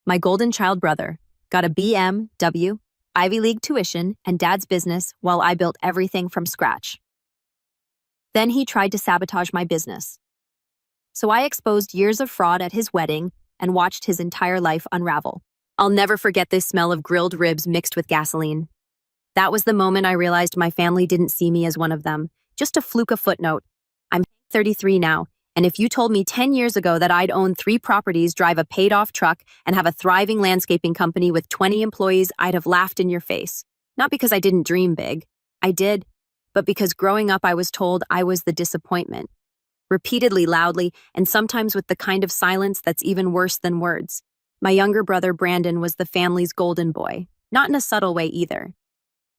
my golden child brother, got a BMW, Ivy League tuition, and dad's business while I built everything from scratch. Then he tried to sabotage my business. So I exposed years of fraud at his wedding and watched his entire life unravel. I'll never forget this smell of grilled ribs mixed with gasoline. That was the moment I realized my family didn't see me as one of them, just a fluke of footnote. I'm 33 now, and if you told me 10 years ago that I'd own 3 properties, drive a paid-off truck, and have a thriving landscaping company with 20 employees, I'd have laughed in your face. Not because I didn't dream big. I did, but because growing up I was told I was the disappointment. Repeatedly, loudly, and sometimes with the kind of silence that's even worse than words. My younger brother Brandon was the family's golden boy, not in a subtle way either.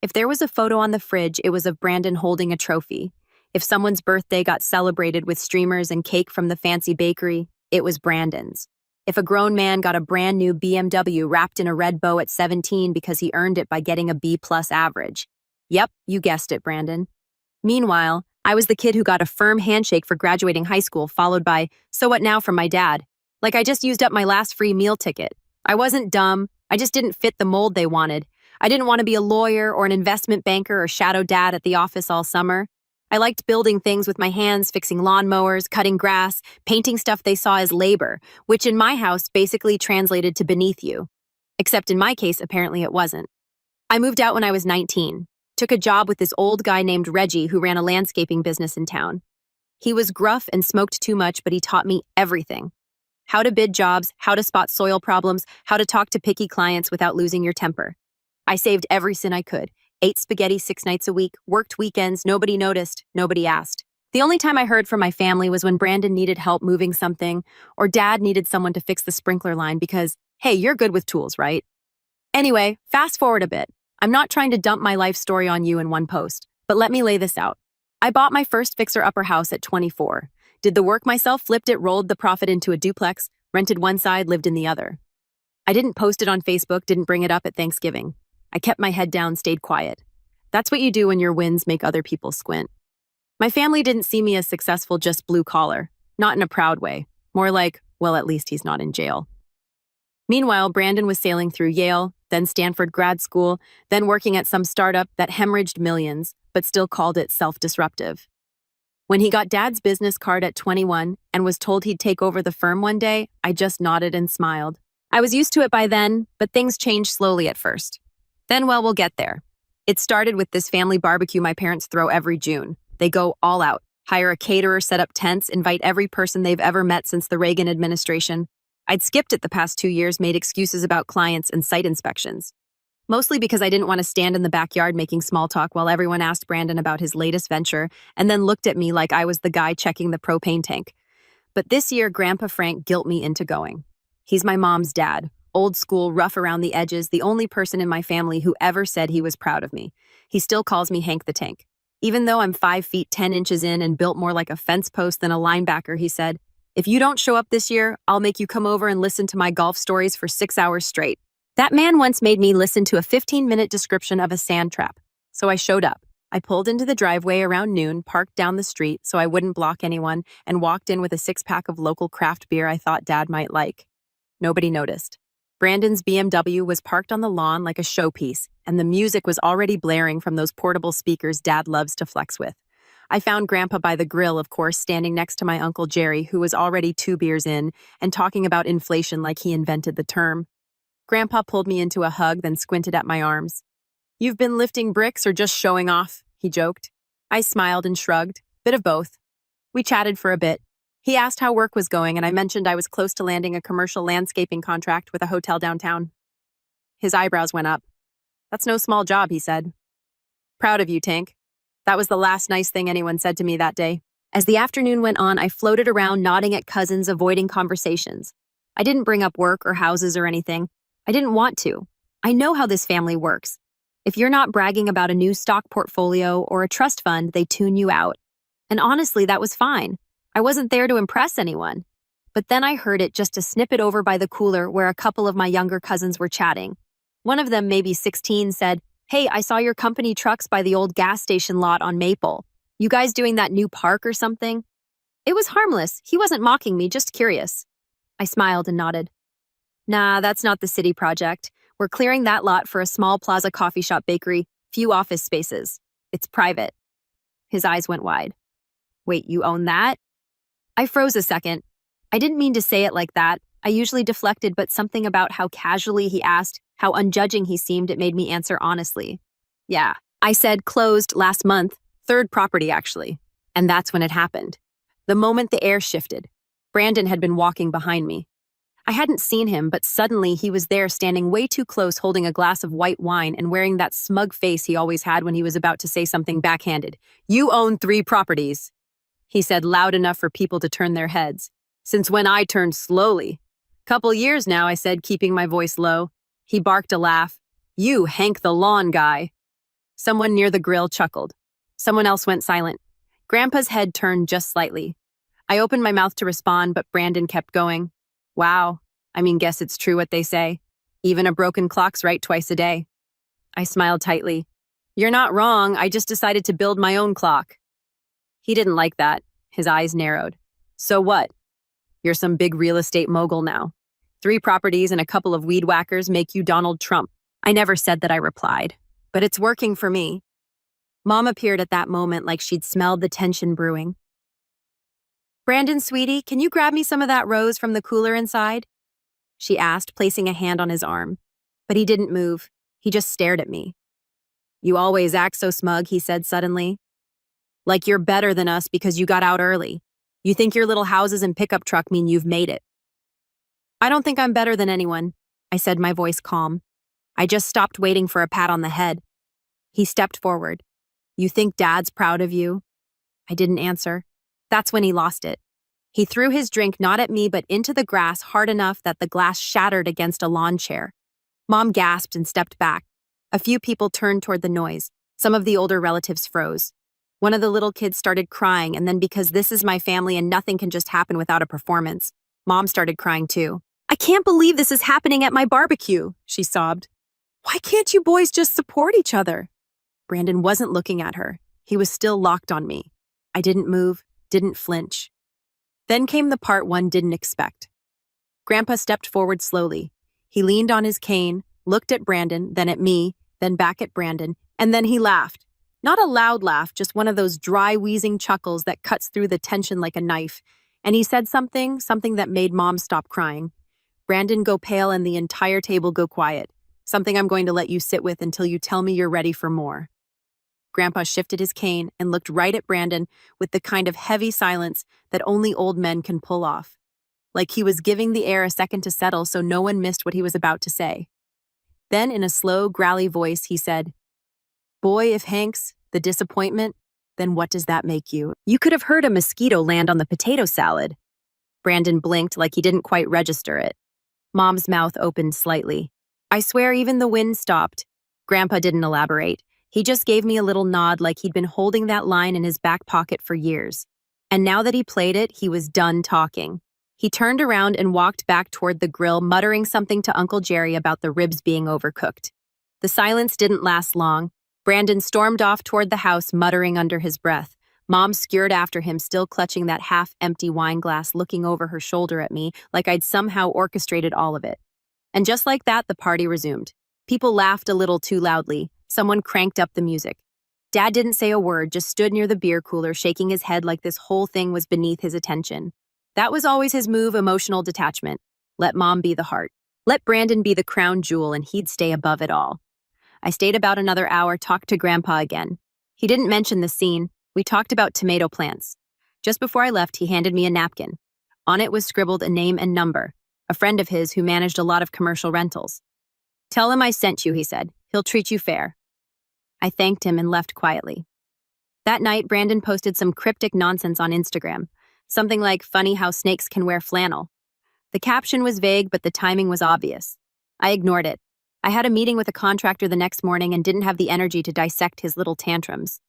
If there was a photo on the fridge, it was of Brandon holding a trophy. If someone's birthday got celebrated with streamers and cake from the fancy bakery, it was Brandon's. If a grown man got a brand new BMW wrapped in a red bow at 17 because he earned it by getting a B+ average. Yep, you guessed it, Brandon. Meanwhile, I was the kid who got a firm handshake for graduating high school, followed by, "So what now?" from my dad. Like I just used up my last free meal ticket. I wasn't dumb, I just didn't fit the mold they wanted. I didn't want to be a lawyer or an investment banker or shadow dad at the office all summer. I liked building things with my hands, fixing lawnmowers, cutting grass, painting stuff they saw as labor, which in my house basically translated to beneath you. Except in my case, apparently it wasn't. I moved out when I was 19, took a job with this old guy named Reggie who ran a landscaping business in town. He was gruff and smoked too much, but he taught me everything. How to bid jobs, how to spot soil problems, how to talk to picky clients without losing your temper. I saved every sin I could, ate spaghetti 6 nights a week, worked weekends, nobody noticed, nobody asked. The only time I heard from my family was when Brandon needed help moving something, or Dad needed someone to fix the sprinkler line because, hey, you're good with tools, right? Anyway, fast forward a bit. I'm not trying to dump my life story on you in one post, but let me lay this out. I bought my first fixer-upper house at 24. Did the work myself, flipped it, rolled the profit into a duplex, rented one side, lived in the other. I didn't post it on Facebook, didn't bring it up at Thanksgiving. I kept my head down, stayed quiet. That's what you do when your wins make other people squint. My family didn't see me as successful, just blue collar. Not in a proud way. More like, well, at least he's not in jail. Meanwhile, Brandon was sailing through Yale, then Stanford grad school, then working at some startup that hemorrhaged millions, but still called it self-disruptive. When he got Dad's business card at 21 and was told he'd take over the firm one day, I just nodded and smiled. I was used to it by then, but things changed slowly at first. Then, well, we'll get there. It started with this family barbecue my parents throw every June. They go all out, hire a caterer, set up tents, invite every person they've ever met since the Reagan administration. I'd skipped it the past 2 years, made excuses about clients and site inspections. Mostly because I didn't want to stand in the backyard making small talk while everyone asked Brandon about his latest venture and then looked at me like I was the guy checking the propane tank. But this year, Grandpa Frank guilt me into going. He's my mom's dad. Old school, rough around the edges, the only person in my family who ever said he was proud of me. He still calls me Hank the Tank. Even though I'm 5 feet 10 inches in and built more like a fence post than a linebacker, he said, "If you don't show up this year, I'll make you come over and listen to my golf stories for 6 hours straight." That man once made me listen to a 15-minute description of a sand trap. So I showed up. I pulled into the driveway around noon, parked down the street so I wouldn't block anyone, and walked in with a 6-pack of local craft beer I thought Dad might like. Nobody noticed. Brandon's BMW was parked on the lawn like a showpiece, and the music was already blaring from those portable speakers Dad loves to flex with. I found Grandpa by the grill, of course, standing next to my Uncle Jerry, who was already 2 beers in, and talking about inflation like he invented the term. Grandpa pulled me into a hug, then squinted at my arms. "You've been lifting bricks or just showing off?" he joked. I smiled and shrugged. Bit of both. We chatted for a bit. He asked how work was going, and I mentioned I was close to landing a commercial landscaping contract with a hotel downtown. His eyebrows went up. "That's no small job," he said. "Proud of you, Tank." That was the last nice thing anyone said to me that day. As the afternoon went on, I floated around nodding at cousins, avoiding conversations. I didn't bring up work or houses or anything. I didn't want to. I know how this family works. If you're not bragging about a new stock portfolio or a trust fund, they tune you out. And honestly, that was fine. I wasn't there to impress anyone. But then I heard it just a snippet over by the cooler where a couple of my younger cousins were chatting. One of them, maybe 16, said, "Hey, I saw your company trucks by the old gas station lot on Maple. You guys doing that new park or something?" It was harmless. He wasn't mocking me, just curious. I smiled and nodded. Nah, that's not the city project. We're clearing that lot for a small plaza coffee shop bakery, few office spaces. It's private. His eyes went wide. Wait, you own that? I froze a second. I didn't mean to say it like that. I usually deflected, but something about how casually he asked, how unjudging he seemed, it made me answer honestly. Yeah. I said closed last month, third property actually. And that's when it happened. The moment the air shifted. Brandon had been walking behind me. I hadn't seen him, but suddenly he was there standing way too close holding a glass of white wine and wearing that smug face he always had when he was about to say something backhanded. You own 3 properties, he said loud enough for people to turn their heads. Since when I turned slowly. Couple years now, I said, keeping my voice low. He barked a laugh. You, Hank the lawn guy. Someone near the grill chuckled. Someone else went silent. Grandpa's head turned just slightly. I opened my mouth to respond, but Brandon kept going. Wow. Guess it's true what they say. Even a broken clock's right twice a day. I smiled tightly. You're not wrong. I just decided to build my own clock. He didn't like that. His eyes narrowed. So what? You're some big real estate mogul now. 3 properties and a couple of weed whackers make you Donald Trump. I never said that, I replied. But it's working for me. Mom appeared at that moment like she'd smelled the tension brewing. Brandon, sweetie, can you grab me some of that rose from the cooler inside? She asked, placing a hand on his arm. But he didn't move. He just stared at me. You always act so smug, he said suddenly. Like you're better than us because you got out early. You think your little houses and pickup truck mean you've made it. I don't think I'm better than anyone, I said, my voice calm. I just stopped waiting for a pat on the head. He stepped forward. You think Dad's proud of you? I didn't answer. That's when he lost it. He threw his drink not at me but into the grass hard enough that the glass shattered against a lawn chair. Mom gasped and stepped back. A few people turned toward the noise. Some of the older relatives froze. One of the little kids started crying, and then because this is my family and nothing can just happen without a performance, Mom started crying too. I can't believe this is happening at my barbecue, she sobbed. Why can't you boys just support each other? Brandon wasn't looking at her. He was still locked on me. I didn't move, didn't flinch. Then came the part one didn't expect. Grandpa stepped forward slowly. He leaned on his cane, looked at Brandon, then at me, then back at Brandon, and then he laughed. Not a loud laugh, just one of those dry, wheezing chuckles that cuts through the tension like a knife. And he said something that made Mom stop crying. Brandon go pale and the entire table go quiet. Something I'm going to let you sit with until you tell me you're ready for more. Grandpa shifted his cane and looked right at Brandon with the kind of heavy silence that only old men can pull off. Like he was giving the air a second to settle so no one missed what he was about to say. Then in a slow, growly voice, he said, Boy, if Hank's the disappointment, then what does that make you? You could have heard a mosquito land on the potato salad. Brandon blinked like he didn't quite register it. Mom's mouth opened slightly. I swear even the wind stopped. Grandpa didn't elaborate. He just gave me a little nod like he'd been holding that line in his back pocket for years. And now that he played it, he was done talking. He turned around and walked back toward the grill, muttering something to Uncle Jerry about the ribs being overcooked. The silence didn't last long. Brandon stormed off toward the house, muttering under his breath. Mom scurried after him, still clutching that half-empty wine glass, looking over her shoulder at me like I'd somehow orchestrated all of it. And just like that, the party resumed. People laughed a little too loudly. Someone cranked up the music. Dad didn't say a word, just stood near the beer cooler, shaking his head like this whole thing was beneath his attention. That was always his move, emotional detachment. Let Mom be the heart. Let Brandon be the crown jewel, and he'd stay above it all. I stayed about another hour, talked to Grandpa again. He didn't mention the scene. We talked about tomato plants. Just before I left, he handed me a napkin. On it was scribbled a name and number, a friend of his who managed a lot of commercial rentals. Tell him I sent you, he said. He'll treat you fair. I thanked him and left quietly. That night, Brandon posted some cryptic nonsense on Instagram. Something like, funny how snakes can wear flannel. The caption was vague, but the timing was obvious. I ignored it. I had a meeting with a contractor the next morning and didn't have the energy to dissect his little tantrums.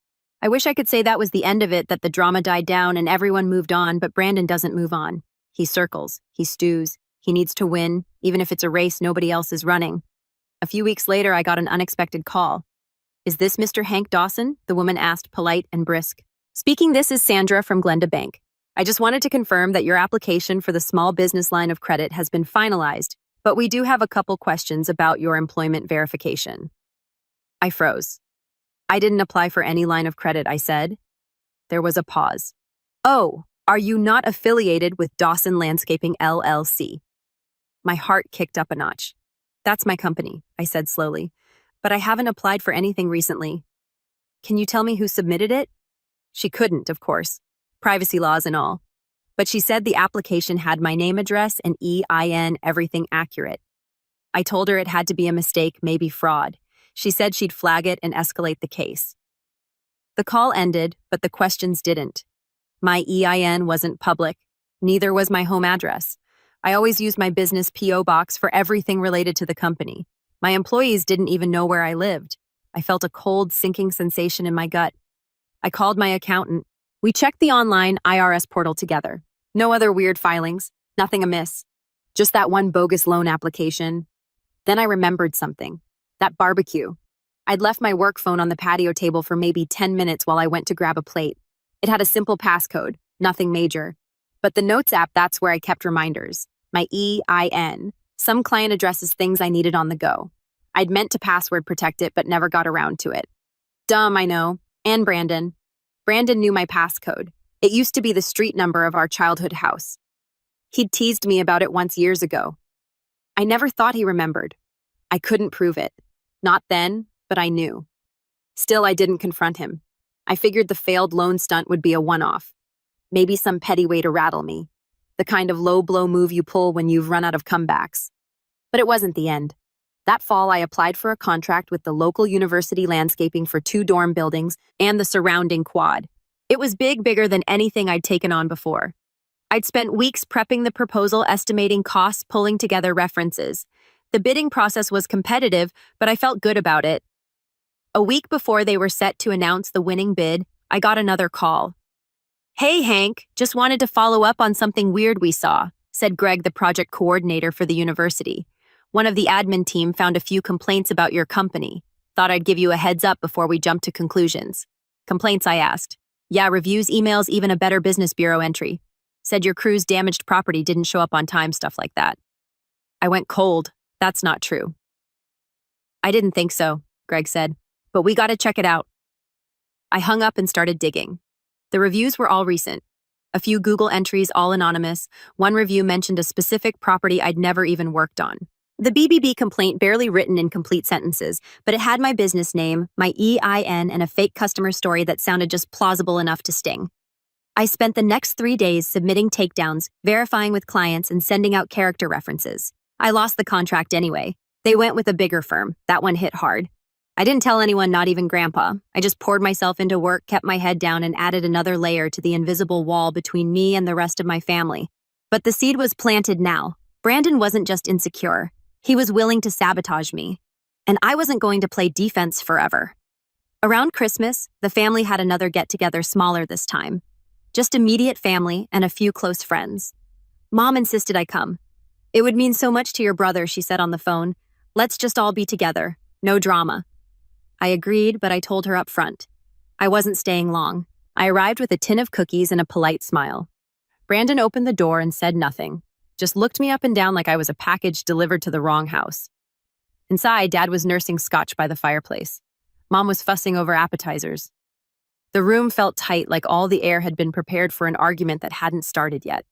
I wish I could say that was the end of it, that the drama died down and everyone moved on, but Brandon doesn't move on. He circles, he stews, he needs to win, even if it's a race nobody else is running. A few weeks later, I got an unexpected call. Is this Mr. Hank Dawson? The woman asked, polite and brisk. Speaking, this is Sandra from Glenda Bank. I just wanted to confirm that your application for the small business line of credit has been finalized. But we do have a couple questions about your employment verification. I froze. I didn't apply for any line of credit, I said. There was a pause. Oh, are you not affiliated with Dawson Landscaping LLC? My heart kicked up a notch. That's my company, I said slowly, but I haven't applied for anything recently. Can you tell me who submitted it? She couldn't, of course. Privacy laws and all. But she said the application had my name, address, and EIN, everything accurate. I told her it had to be a mistake, maybe fraud. She said she'd flag it and escalate the case. The call ended, but the questions didn't. My EIN wasn't public. Neither was my home address. I always used my business P.O. box for everything related to the company. My employees didn't even know where I lived. I felt a cold, sinking sensation in my gut. I called my accountant. We checked the online IRS portal together. No other weird filings, nothing amiss. Just that one bogus loan application. Then I remembered something. That barbecue. I'd left my work phone on the patio table for maybe 10 minutes while I went to grab a plate. It had a simple passcode, nothing major. But the Notes app, that's where I kept reminders. My EIN. Some client addresses things I needed on the go. I'd meant to password protect it, but never got around to it. Dumb, I know. And Brandon. Brandon knew my passcode. It used to be the street number of our childhood house. He'd teased me about it once years ago. I never thought he remembered. I couldn't prove it. Not then, but I knew. Still, I didn't confront him. I figured the failed loan stunt would be a one-off. Maybe some petty way to rattle me. The kind of low-blow move you pull when you've run out of comebacks. But it wasn't the end. That fall, I applied for a contract with the local university landscaping for 2 dorm buildings and the surrounding quad. It was bigger than anything I'd taken on before. I'd spent weeks prepping the proposal, estimating costs, pulling together references. The bidding process was competitive, but I felt good about it. A week before they were set to announce the winning bid, I got another call. "Hey, Hank, just wanted to follow up on something weird we saw," said Greg, the project coordinator for the university. "One of the admin team found a few complaints about your company. Thought I'd give you a heads up before we jump to conclusions." "Complaints?" I asked. "Yeah, reviews, emails, even a Better Business Bureau entry. Said your crew's damaged property didn't show up on time, stuff like that." I went cold. That's not true. "I didn't think so," Greg said, "but we gotta check it out." I hung up and started digging. The reviews were all recent. A few Google entries, all anonymous. One review mentioned a specific property I'd never even worked on. The BBB complaint barely written in complete sentences, but it had my business name, my EIN, and a fake customer story that sounded just plausible enough to sting. I spent the next 3 days submitting takedowns, verifying with clients, and sending out character references. I lost the contract anyway. They went with a bigger firm. That one hit hard. I didn't tell anyone, not even Grandpa. I just poured myself into work, kept my head down, and added another layer to the invisible wall between me and the rest of my family. But the seed was planted now. Brandon wasn't just insecure. He was willing to sabotage me. And I wasn't going to play defense forever. Around Christmas, the family had another get-together, smaller this time. Just immediate family and a few close friends. Mom insisted I come. "It would mean so much to your brother," she said on the phone. "Let's just all be together. No drama." I agreed, but I told her up front. I wasn't staying long. I arrived with a tin of cookies and a polite smile. Brandon opened the door and said nothing, just looked me up and down like I was a package delivered to the wrong house. Inside, Dad was nursing scotch by the fireplace. Mom was fussing over appetizers. The room felt tight, like all the air had been prepared for an argument that hadn't started yet.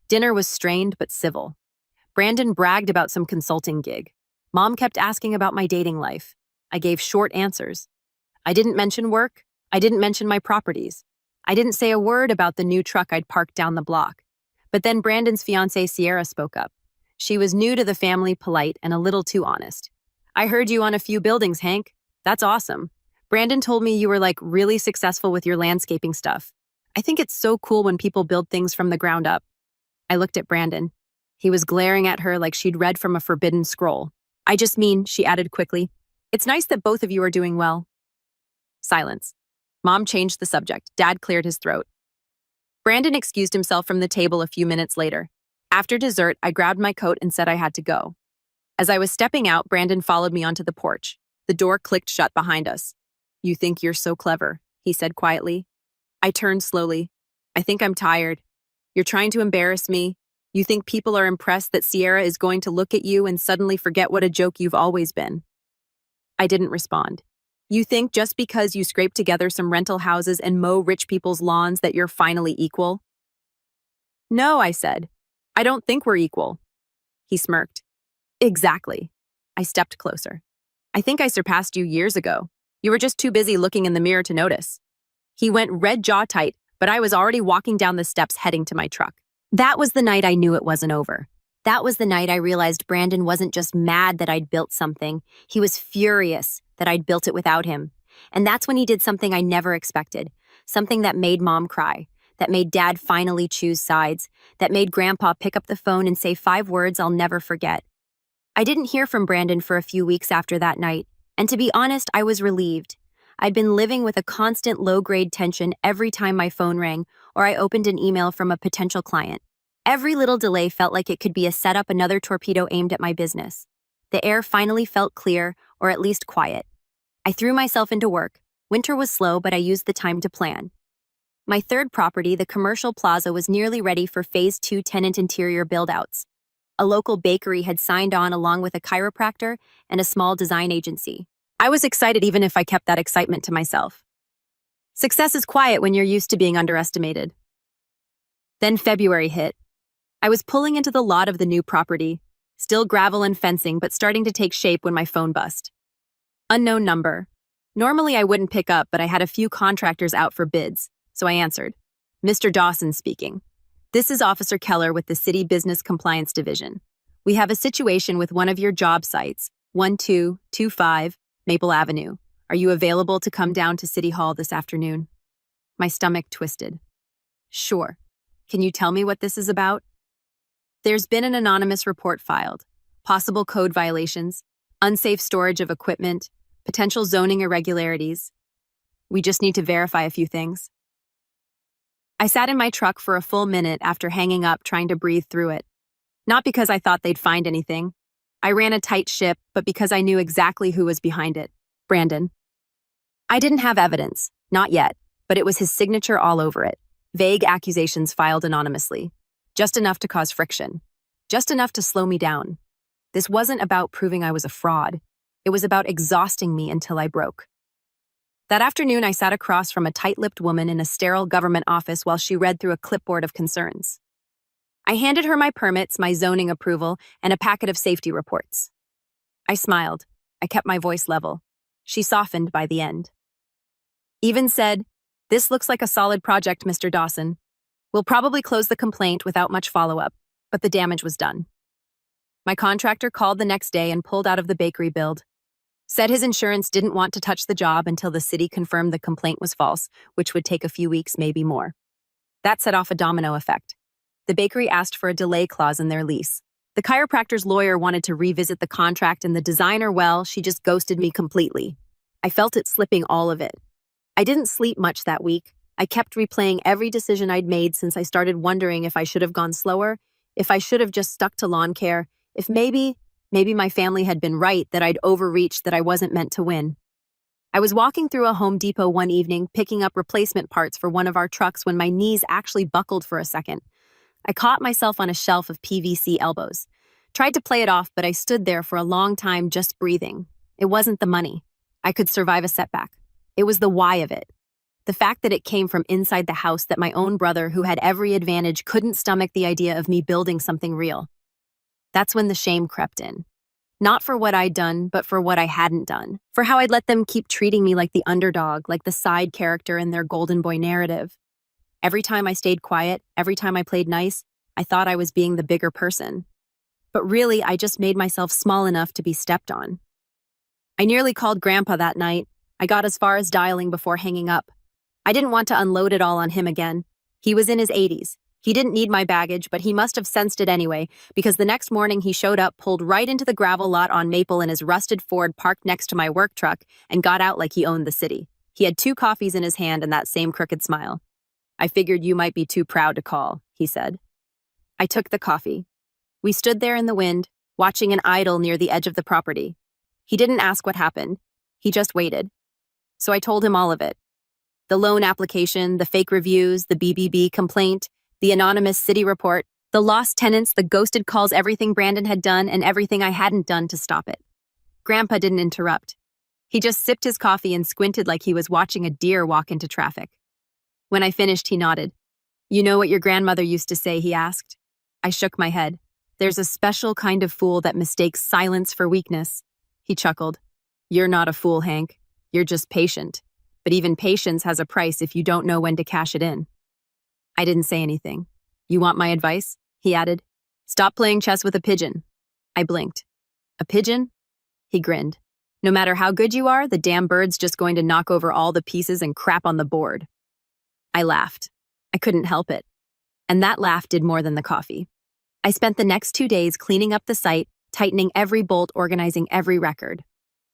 Dinner was strained but civil. Brandon bragged about some consulting gig. Mom kept asking about my dating life. I gave short answers. I didn't mention work. I didn't mention my properties. I didn't say a word about the new truck I'd parked down the block. But then Brandon's fiancée, Sierra, spoke up. She was new to the family, polite, and a little too honest. "I heard you on a few buildings, Hank. That's awesome. Brandon told me you were really successful with your landscaping stuff. I think it's so cool when people build things from the ground up." I looked at Brandon. He was glaring at her like she'd read from a forbidden scroll. "I just mean," she added quickly, "it's nice that both of you are doing well." Silence. Mom changed the subject. Dad cleared his throat. Brandon excused himself from the table a few minutes later. After dessert, I grabbed my coat and said I had to go. As I was stepping out, Brandon followed me onto the porch. The door clicked shut behind us. "You think you're so clever," he said quietly. I turned slowly. "I think I'm tired. You're trying to embarrass me. You think people are impressed that Sierra is going to look at you and suddenly forget what a joke you've always been? I didn't respond. You think just because you scrape together some rental houses and mow rich people's lawns that you're finally equal? No, I said. I don't think we're equal. He smirked. Exactly. I stepped closer. I think I surpassed you years ago. You were just too busy looking in the mirror to notice. He went red jaw tight, but I was already walking down the steps heading to my truck. That was the night I knew it wasn't over. That was the night I realized Brandon wasn't just mad that I'd built something. He was furious that I'd built it without him. And that's when he did something I never expected. Something that made Mom cry, that made Dad finally choose sides, that made Grandpa pick up the phone and say 5 words I'll never forget. I didn't hear from Brandon for a few weeks after that night, and to be honest, I was relieved. I'd been living with a constant low-grade tension every time my phone rang or I opened an email from a potential client. Every little delay felt like it could be a setup, another torpedo aimed at my business. The air finally felt clear, or at least quiet. I threw myself into work. Winter was slow, but I used the time to plan. My third property, the commercial plaza, was nearly ready for Phase 2 tenant interior build-outs. A local bakery had signed on along with a chiropractor and a small design agency. I was excited even if I kept that excitement to myself. Success is quiet when you're used to being underestimated. Then February hit. I was pulling into the lot of the new property, still gravel and fencing, but starting to take shape when my phone buzzed. Unknown number. Normally I wouldn't pick up, but I had a few contractors out for bids, so I answered. Mr. Dawson speaking. This is Officer Keller with the City Business Compliance Division. We have a situation with one of your job sites, 1225 Maple Avenue. Are you available to come down to City Hall this afternoon? My stomach twisted. Sure. Can you tell me what this is about? There's been an anonymous report filed. Possible code violations, unsafe storage of equipment, potential zoning irregularities. We just need to verify a few things. I sat in my truck for a full minute after hanging up, trying to breathe through it. Not because I thought they'd find anything. I ran a tight ship, but because I knew exactly who was behind it. Brandon. I didn't have evidence, not yet, but it was his signature all over it. Vague accusations filed anonymously. Just enough to cause friction. Just enough to slow me down. This wasn't about proving I was a fraud. It was about exhausting me until I broke. That afternoon, I sat across from a tight-lipped woman in a sterile government office while she read through a clipboard of concerns. I handed her my permits, my zoning approval, and a packet of safety reports. I smiled. I kept my voice level. She softened by the end. Even said, "This looks like a solid project, Mr. Dawson. We'll probably close the complaint without much follow-up, but the damage was done." My contractor called the next day and pulled out of the bakery build. Said his insurance didn't want to touch the job until the city confirmed the complaint was false, which would take a few weeks, maybe more. That set off a domino effect. The bakery asked for a delay clause in their lease. The chiropractor's lawyer wanted to revisit the contract, and the designer, well, she just ghosted me completely. I felt it slipping, all of it. I didn't sleep much that week. I kept replaying every decision I'd made since I started wondering if I should have gone slower, if I should have just stuck to lawn care, if maybe my family had been right, that I'd overreached, that I wasn't meant to win. I was walking through a Home Depot one evening, picking up replacement parts for one of our trucks when my knees actually buckled for a second. I caught myself on a shelf of PVC elbows. Tried to play it off, but I stood there for a long time just breathing. It wasn't the money. I could survive a setback. It was the why of it. The fact that it came from inside the house, that my own brother, who had every advantage, couldn't stomach the idea of me building something real. That's when the shame crept in. Not for what I'd done, but for what I hadn't done. For how I'd let them keep treating me like the underdog, like the side character in their golden boy narrative. Every time I stayed quiet, every time I played nice, I thought I was being the bigger person. But really, I just made myself small enough to be stepped on. I nearly called Grandpa that night. I got as far as dialing before hanging up. I didn't want to unload it all on him again. He was in his 80s. He didn't need my baggage, but he must have sensed it anyway, because the next morning he showed up, pulled right into the gravel lot on Maple in his rusted Ford parked next to my work truck, and got out like he owned the city. He had 2 coffees in his hand and that same crooked smile. "I figured you might be too proud to call," he said. I took the coffee. We stood there in the wind, watching an idol near the edge of the property. He didn't ask what happened. He just waited. So I told him all of it. The loan application, the fake reviews, the BBB complaint, the anonymous city report. The lost tenants, the ghosted calls, everything Brandon had done and everything I hadn't done to stop it. Grandpa didn't interrupt. He just sipped his coffee and squinted like he was watching a deer walk into traffic. When I finished, he nodded. "You know what your grandmother used to say?" he asked. I shook my head. "There's a special kind of fool that mistakes silence for weakness." He chuckled. "You're not a fool, Hank. You're just patient. But even patience has a price if you don't know when to cash it in." I didn't say anything. "You want my advice?" he added. "Stop playing chess with a pigeon." I blinked. "A pigeon?" He grinned. "No matter how good you are, the damn bird's just going to knock over all the pieces and crap on the board." I laughed. I couldn't help it. And that laugh did more than the coffee. I spent the next 2 days cleaning up the site, tightening every bolt, organizing every record.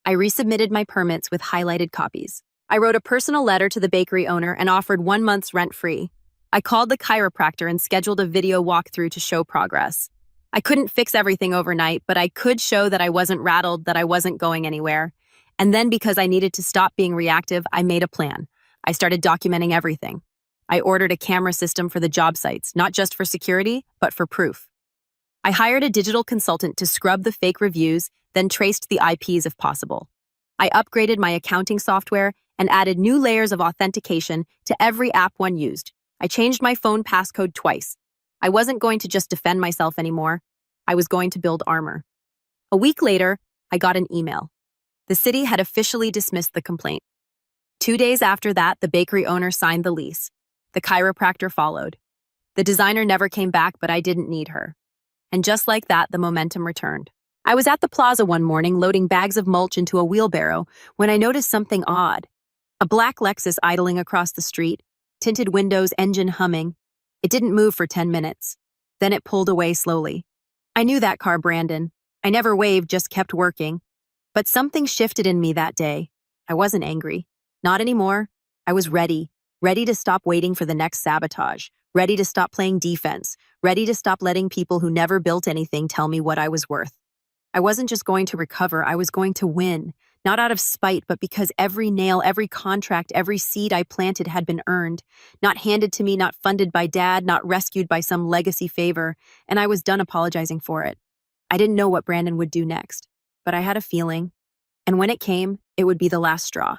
I resubmitted my permits with highlighted copies. I wrote a personal letter to the bakery owner and offered 1 month's rent-free. I called the chiropractor and scheduled a video walkthrough to show progress. I couldn't fix everything overnight, but I could show that I wasn't rattled, that I wasn't going anywhere. And then, because I needed to stop being reactive, I made a plan. I started documenting everything. I ordered a camera system for the job sites, not just for security, but for proof. I hired a digital consultant to scrub the fake reviews, then traced the IPs if possible. I upgraded my accounting software and added new layers of authentication to every app one used. I changed my phone passcode twice. I wasn't going to just defend myself anymore. I was going to build armor. A week later, I got an email. The city had officially dismissed the complaint. 2 days after that, the bakery owner signed the lease. The chiropractor followed. The designer never came back, but I didn't need her. And just like that, the momentum returned. I was at the plaza one morning loading bags of mulch into a wheelbarrow when I noticed something odd. A black Lexus idling across the street, tinted windows, engine humming. It didn't move for 10 minutes. Then it pulled away slowly. I knew that car, Brandon. I never waved, just kept working. But something shifted in me that day. I wasn't angry. Not anymore. I was ready. Ready to stop waiting for the next sabotage. Ready to stop playing defense. Ready to stop letting people who never built anything tell me what I was worth. I wasn't just going to recover, I was going to win. Not out of spite, but because every nail, every contract, every seed I planted had been earned. Not handed to me, not funded by Dad, not rescued by some legacy favor, and I was done apologizing for it. I didn't know what Brandon would do next, but I had a feeling. And when it came, it would be the last straw.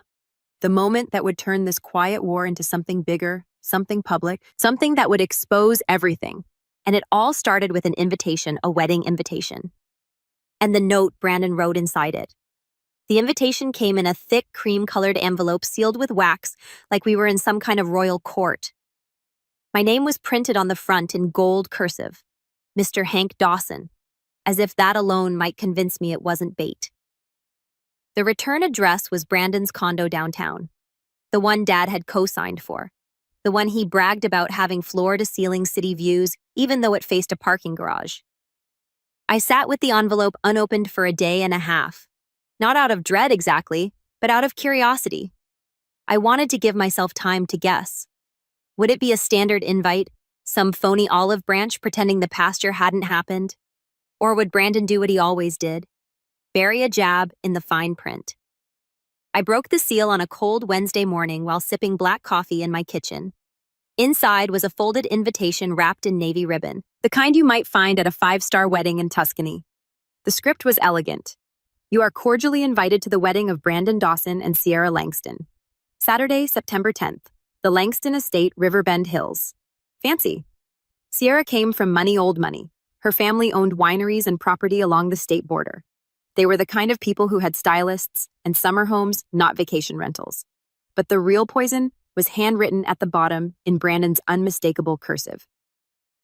The moment that would turn this quiet war into something bigger, something public, something that would expose everything. And it all started with an invitation, a wedding invitation. And the note Brandon wrote inside it. The invitation came in a thick, cream-colored envelope sealed with wax, like we were in some kind of royal court. My name was printed on the front in gold cursive, Mr. Hank Dawson, as if that alone might convince me it wasn't bait. The return address was Brandon's condo downtown, the one Dad had co-signed for, the one he bragged about having floor-to-ceiling city views, even though it faced a parking garage. I sat with the envelope unopened for a day and a half. Not out of dread exactly, but out of curiosity. I wanted to give myself time to guess. Would it be a standard invite, some phony olive branch pretending the pasture hadn't happened? Or would Brandon do what he always did? Bury a jab in the fine print. I broke the seal on a cold Wednesday morning while sipping black coffee in my kitchen. Inside was a folded invitation wrapped in navy ribbon, the kind you might find at a 5-star wedding in Tuscany. The script was elegant. You are cordially invited to the wedding of Brandon Dawson and Sierra Langston. Saturday, September 10th. The Langston Estate, Riverbend Hills. Fancy. Sierra came from money, old money. Her family owned wineries and property along the state border. They were the kind of people who had stylists and summer homes, not vacation rentals. But the real poison was handwritten at the bottom in Brandon's unmistakable cursive.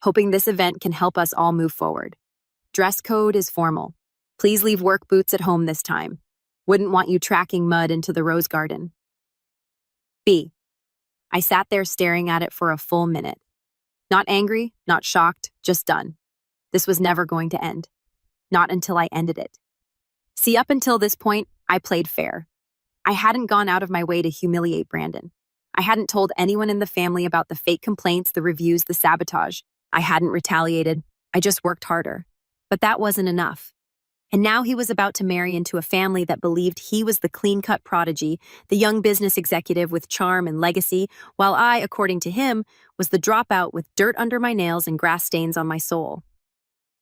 Hoping this event can help us all move forward. Dress code is formal. Please leave work boots at home this time. Wouldn't want you tracking mud into the rose garden. B. I sat there staring at it for a full minute. Not angry, not shocked, just done. This was never going to end. Not until I ended it. See, up until this point, I played fair. I hadn't gone out of my way to humiliate Brandon. I hadn't told anyone in the family about the fake complaints, the reviews, the sabotage. I hadn't retaliated. I just worked harder. But that wasn't enough. And now he was about to marry into a family that believed he was the clean-cut prodigy, the young business executive with charm and legacy, while I, according to him, was the dropout with dirt under my nails and grass stains on my soul.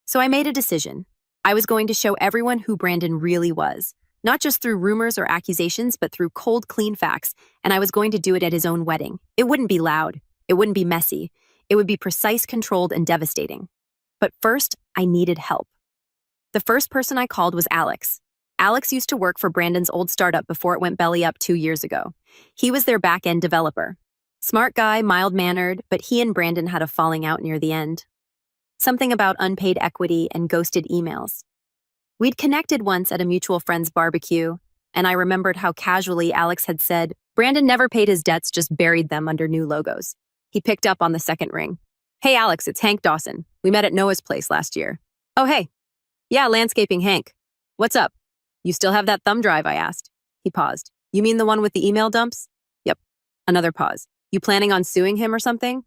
So I made a decision. I was going to show everyone who Brandon really was, not just through rumors or accusations, but through cold, clean facts, and I was going to do it at his own wedding. It wouldn't be loud. It wouldn't be messy. It would be precise, controlled, and devastating. But first, I needed help. The first person I called was Alex. Alex used to work for Brandon's old startup before it went belly up 2 years ago. He was their back-end developer. Smart guy, mild-mannered, but he and Brandon had a falling out near the end. Something about unpaid equity and ghosted emails. We'd connected once at a mutual friend's barbecue, and I remembered how casually Alex had said, Brandon never paid his debts, just buried them under new logos. He picked up on the second ring. Hey, Alex, it's Hank Dawson. We met at Noah's place last year. Oh, hey. Yeah, landscaping Hank. What's up? You still have that thumb drive, I asked. He paused. You mean the one with the email dumps? Yep. Another pause. You planning on suing him or something?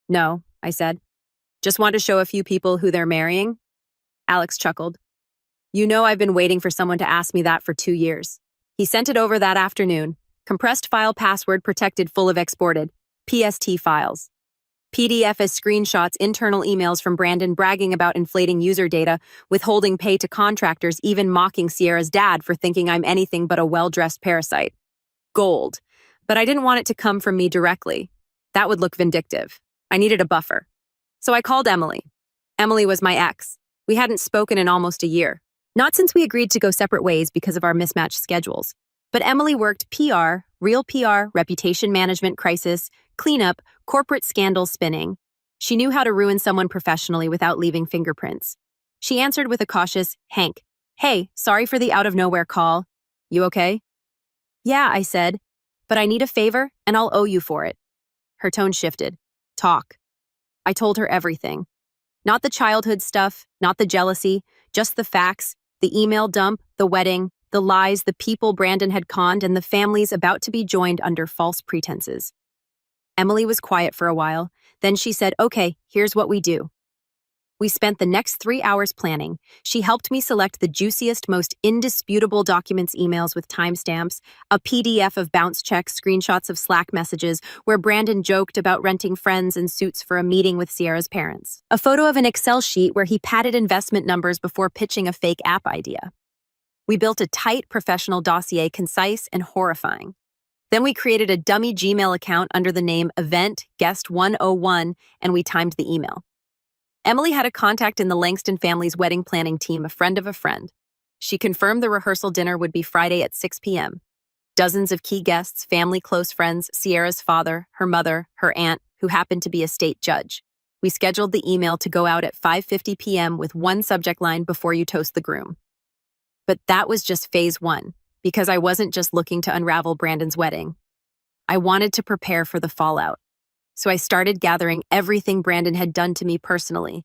No, I said. Just want to show a few people who they're marrying? Alex chuckled. You know I've been waiting for someone to ask me that for 2 years. He sent it over that afternoon. Compressed file, password protected, full of exported PST files. PDF as screenshots, internal emails from Brandon bragging about inflating user data, withholding pay to contractors, even mocking Sierra's dad for thinking I'm anything but a well-dressed parasite. Gold. But I didn't want it to come from me directly. That would look vindictive. I needed a buffer. So I called Emily. Emily was my ex. We hadn't spoken in almost a year. Not since we agreed to go separate ways because of our mismatched schedules. But Emily worked PR, real PR, reputation management crisis, cleanup, corporate scandal spinning. She knew how to ruin someone professionally without leaving fingerprints. She answered with a cautious, Hank, hey, sorry for the out-of-nowhere call. You okay? Yeah, I said, but I need a favor and I'll owe you for it. Her tone shifted. Talk. I told her everything. Not the childhood stuff, not the jealousy, just the facts, the email dump, the wedding, the lies, the people Brandon had conned, and the families about to be joined under false pretenses. Emily was quiet for a while. Then she said, okay, here's what we do. We spent the next 3 hours planning. She helped me select the juiciest, most indisputable documents, emails with timestamps, a PDF of bounce checks, screenshots of Slack messages where Brandon joked about renting friends and suits for a meeting with Sierra's parents, a photo of an Excel sheet where he padded investment numbers before pitching a fake app idea. We built a tight professional dossier, concise and horrifying. Then we created a dummy Gmail account under the name Event Guest 101, and we timed the email. Emily had a contact in the Langston family's wedding planning team, a friend of a friend. She confirmed the rehearsal dinner would be Friday at 6 p.m. Dozens of key guests, family, close friends, Sierra's father, her mother, her aunt, who happened to be a state judge. We scheduled the email to go out at 5:50 p.m. with one subject line: before you toast the groom. But that was just phase 1, because I wasn't just looking to unravel Brandon's wedding. I wanted to prepare for the fallout. So I started gathering everything Brandon had done to me personally.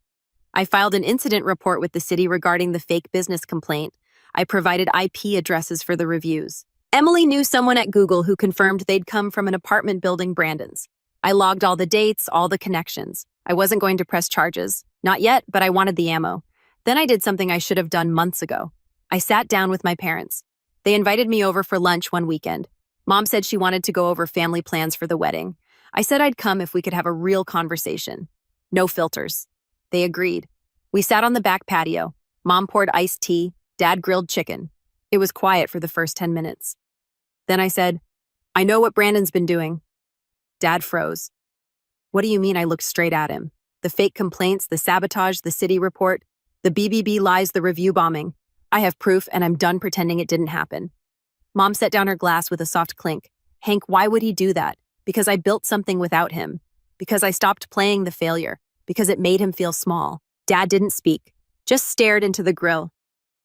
I filed an incident report with the city regarding the fake business complaint. I provided IP addresses for the reviews. Emily knew someone at Google who confirmed they'd come from an apartment building Brandon's. I logged all the dates, all the connections. I wasn't going to press charges. Not yet, but I wanted the ammo. Then I did something I should have done months ago. I sat down with my parents. They invited me over for lunch one weekend. Mom said she wanted to go over family plans for the wedding. I said I'd come if we could have a real conversation. No filters. They agreed. We sat on the back patio. Mom poured iced tea. Dad grilled chicken. It was quiet for the first 10 minutes. Then I said, I know what Brandon's been doing. Dad froze. What do you mean? I looked straight at him. The fake complaints, the sabotage, the city report, the BBB lies, the review bombing. I have proof, and I'm done pretending it didn't happen. Mom set down her glass with a soft clink. Hank, why would he do that? Because I built something without him. Because I stopped playing the failure. Because it made him feel small. Dad didn't speak, just stared into the grill.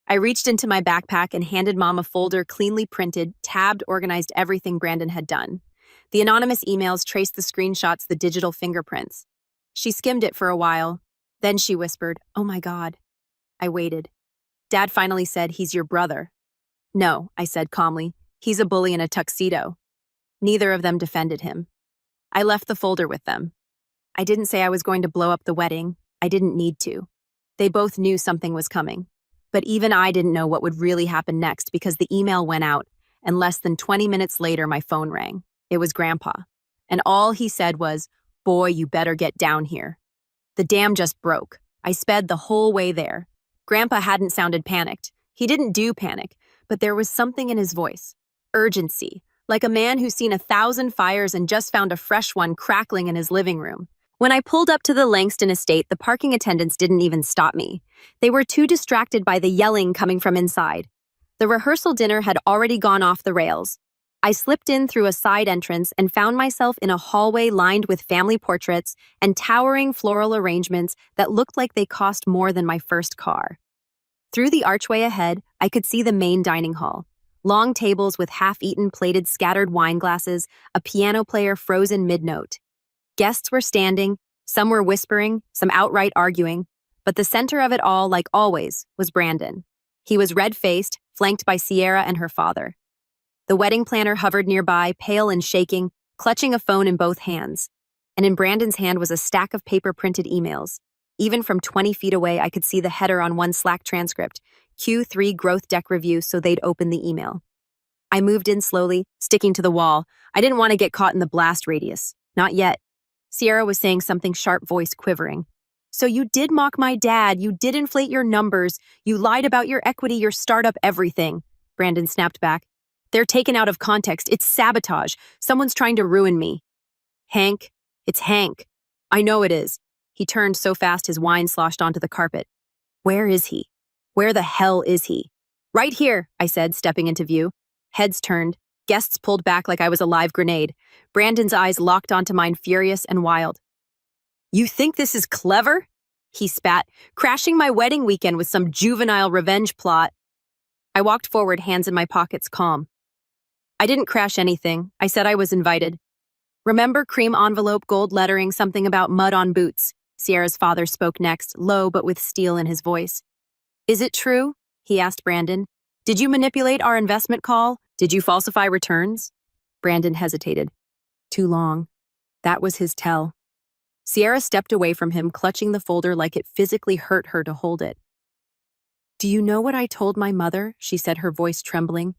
I reached into my backpack and handed Mom a folder, cleanly printed, tabbed, organized everything Brandon had done. The anonymous emails traced the screenshots, the digital fingerprints. She skimmed it for a while. Then she whispered, oh my God. I waited. Dad finally said, he's your brother. No, I said calmly. He's a bully in a tuxedo. Neither of them defended him. I left the folder with them. I didn't say I was going to blow up the wedding. I didn't need to. They both knew something was coming. But even I didn't know what would really happen next because the email went out, and less than 20 minutes later, my phone rang. It was Grandpa. And all he said was, "Boy, you better get down here." The dam just broke. I sped the whole way there. Grandpa hadn't sounded panicked. He didn't do panic, but there was something in his voice. Urgency, like a man who's seen 1,000 fires and just found a fresh one crackling in his living room. When I pulled up to the Langston estate, the parking attendants didn't even stop me. They were too distracted by the yelling coming from inside. The rehearsal dinner had already gone off the rails. I slipped in through a side entrance and found myself in a hallway lined with family portraits and towering floral arrangements that looked like they cost more than my first car. Through the archway ahead, I could see the main dining hall. Long tables with half-eaten plated scattered wine glasses, a piano player frozen mid-note. Guests were standing, some were whispering, some outright arguing, but the center of it all, like always, was Brandon. He was red-faced, flanked by Sierra and her father. The wedding planner hovered nearby, pale and shaking, clutching a phone in both hands. And in Brandon's hand was a stack of paper-printed emails. Even from 20 feet away, I could see the header on one Slack transcript, Q3 growth deck review, so they'd open the email. I moved in slowly, sticking to the wall. I didn't want to get caught in the blast radius. Not yet. Sierra was saying something, sharp voice quivering. "So you did mock my dad, you did inflate your numbers, you lied about your equity, your startup, everything." Brandon snapped back. "They're taken out of context. It's sabotage. Someone's trying to ruin me." "Hank, it's Hank." "I know it is." He turned so fast his wine sloshed onto the carpet. "Where is he? Where the hell is he?" "Right here," I said, stepping into view. Heads turned. Guests pulled back like I was a live grenade. Brandon's eyes locked onto mine, furious and wild. "You think this is clever?" He spat, "crashing my wedding weekend with some juvenile revenge plot." I walked forward, hands in my pockets, calm. "I didn't crash anything. I said I was invited." "Remember cream envelope, gold lettering, something about mud on boots?" Sierra's father spoke next, low but with steel in his voice. "Is it true?" he asked Brandon. "Did you manipulate our investment call? Did you falsify returns?" Brandon hesitated. Too long. That was his tell. Sierra stepped away from him, clutching the folder like it physically hurt her to hold it. "Do you know what I told my mother?" she said, her voice trembling.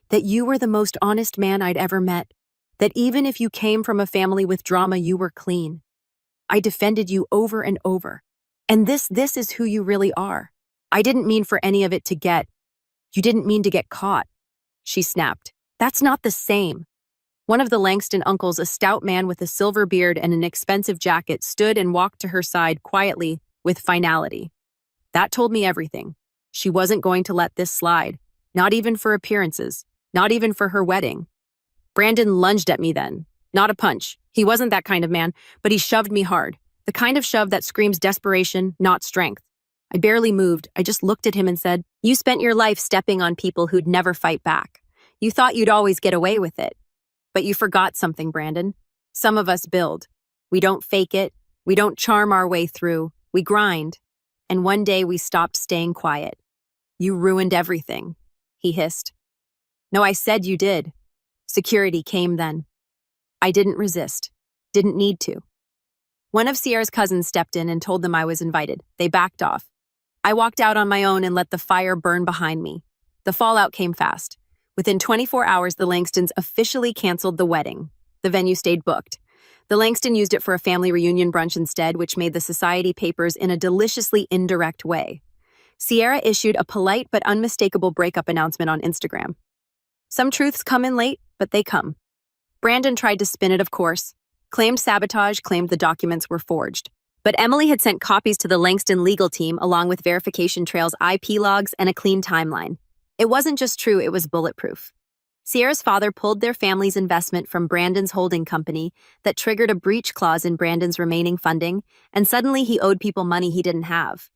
"That you were the most honest man I'd ever met. That even if you came from a family with drama, you were clean. I defended you over and over. And this is who you really are. I didn't mean for any of it to get. You didn't mean to get caught." She snapped. "That's not the same." One of the Langston uncles, a stout man with a silver beard and an expensive jacket, stood and walked to her side quietly, with finality. "That told me everything. She wasn't going to let this slide. Not even for appearances. Not even for her wedding." Brandon lunged at me then. Not a punch. He wasn't that kind of man, but he shoved me hard. The kind of shove that screams desperation, not strength. I barely moved. I just looked at him and said, "You spent your life stepping on people who'd never fight back. You thought you'd always get away with it. But you forgot something, Brandon. Some of us build. We don't fake it. We don't charm our way through. We grind. And one day we stopped staying quiet. You ruined everything," he hissed. "No, I said you did." Security came then. I didn't resist. Didn't need to. One of Sierra's cousins stepped in and told them I was invited. They backed off. I walked out on my own and let the fire burn behind me. The fallout came fast. Within 24 hours, the Langstons officially canceled the wedding. The venue stayed booked. The Langston used it for a family reunion brunch instead, which made the society papers in a deliciously indirect way. Sierra issued a polite but unmistakable breakup announcement on Instagram. Some truths come in late, but they come. Brandon tried to spin it, of course. Claimed sabotage, claimed the documents were forged. But Emily had sent copies to the Langston legal team along with verification trails, IP logs, and a clean timeline. It wasn't just true, it was bulletproof. Sierra's father pulled their family's investment from Brandon's holding company that triggered a breach clause in Brandon's remaining funding, and suddenly he owed people money he didn't have.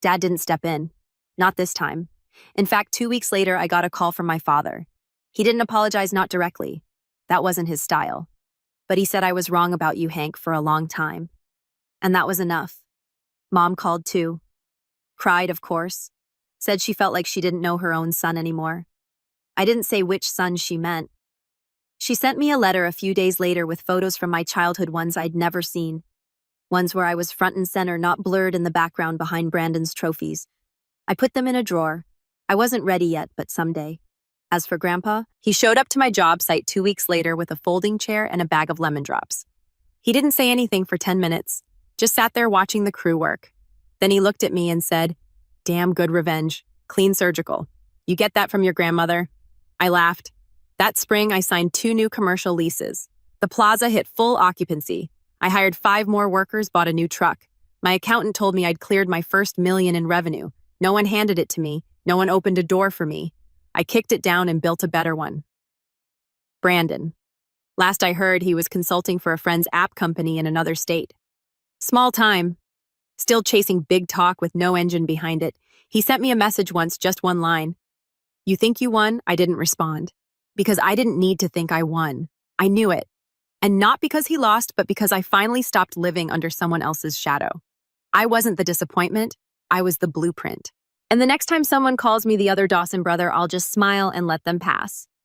Dad didn't step in. Not this time. In fact, 2 weeks later, I got a call from my father. He didn't apologize, not directly. That wasn't his style. But he said I was wrong about you, Hank, for a long time. And that was enough. Mom called too. Cried, of course. Said she felt like she didn't know her own son anymore. I didn't say which son she meant. She sent me a letter a few days later with photos from my childhood, ones I'd never seen. Ones where I was front and center, not blurred in the background behind Brandon's trophies. I put them in a drawer. I wasn't ready yet, but someday. As for Grandpa, he showed up to my job site 2 weeks later with a folding chair and a bag of lemon drops. He didn't say anything for 10 minutes, just sat there watching the crew work. Then he looked at me and said, "Damn good revenge. Clean surgical. You get that from your grandmother?" I laughed. That spring, I signed 2 new commercial leases. The plaza hit full occupancy. I hired 5 more workers, bought a new truck. My accountant told me I'd cleared my first $1 million in revenue. No one handed it to me. No one opened a door for me. I kicked it down and built a better one. Brandon. Last I heard, he was consulting for a friend's app company in another state. Small time. Still chasing big talk with no engine behind it. He sent me a message once, just one line. "You think you won?" I didn't respond. Because I didn't need to think I won. I knew it. And not because he lost, but because I finally stopped living under someone else's shadow. I wasn't the disappointment. I was the blueprint. And the next time someone calls me the other Dawson brother, I'll just smile and let them pass.